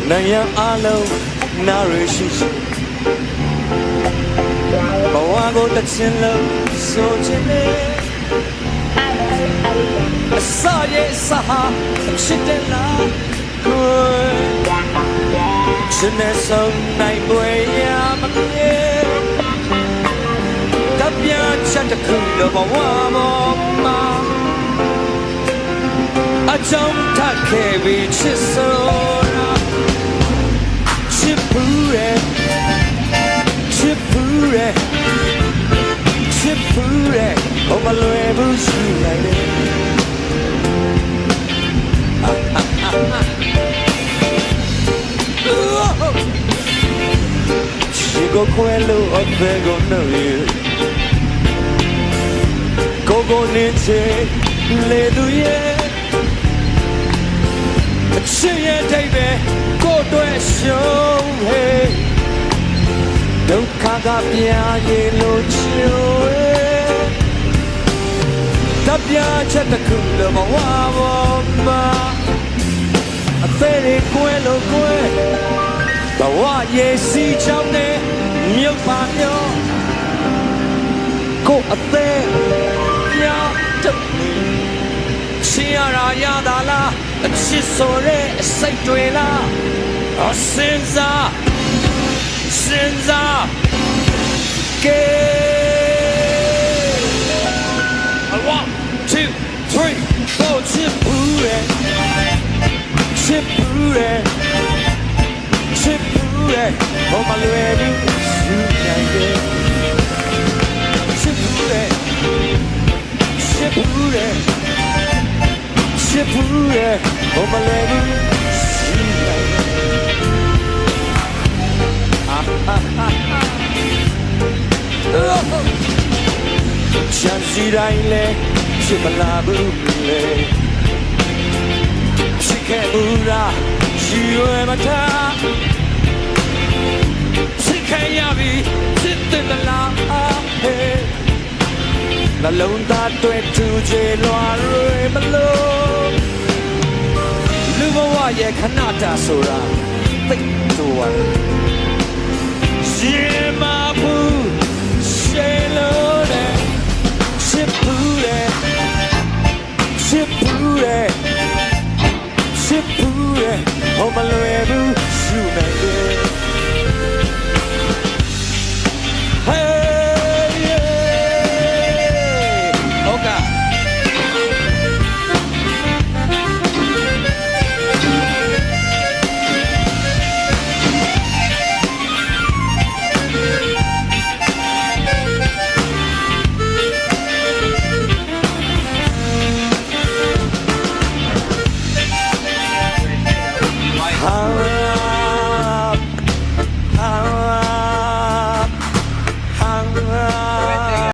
နိုင်ငံအလုံးနာရရှိရှိဘဝကိုတစ်ချင်လုံးဆိုချင်တယ်အစာရဲ့စာဟာချစ်တယ်လားကိုချစ်တဲ့ဆုံးနိုင်ပွဲရမပြေတပြားချက်တစ်ခုတော့ဘဝပေါ်မှာအကြောင်းထားခဲ့ပြီးချစ်ဆိုတာချစ်ဘူးရဲ့ချစ်ဘူးရဲ့ချစ်ဘူးရဲ့ဘုံမလွယ်ဘူးရှိလိုက်တယ်ချစ်ကိုခွဲလို့အသေးကိုနှုတ်ရကိုနေချေလေသူရဲ့ချစ်ရဲ့တိတ်ပဲကိုတွေ့ရှုံးဟဲ့ဒုက္ခကပြာရေလို့ချွေတပြားချက်တစ်ခုတော့ဘဝပေါ်မှာအသေးလေးကွယ်လို့ကွယ်ဘဝရဲ့စီချောင်းနဲ့မြုပ်ပါမျောကိုအသေးပြောင်းတချင်ရတာရတာလားအချစ်ဆိုတဲ့အစိတ်တွေလားအစင်စားကဲ 1 2 3 4ချစ်ဘူးရဲ့ချစ်ဘူးရဲ့ချစ်ဘူးရဲ့ဘုံမလွယ်ဘူးယူနိုင်တယ်ချစ်ဘူးရဲ့ချစ်ဘူးရဲ့ချစ်ဘူးရဲ့ဘုံမလွယ်ဘူးယူနိုင်တယ်ချမ်းစီတိုင်းလဲချစ်မလာဘူးလေချစ်ခဲ့ဘူးလားရှိရွယ်မထားချစ်ခဲ့ရပြီချစ်တဲ့လားဟဲ့နှလုံးသားတွေ့သူချေလွာရွယ်မလို့လူဘဝရဲ့ခဏတာဆိုတာသိတော့ဝါရှင်မဘူးရှင်လို့တဲ့ချစ်ဘူးတဲ့ချစ်ဘူးတဲ့ချစ်ဘူးတဲ့ဟိုမလွ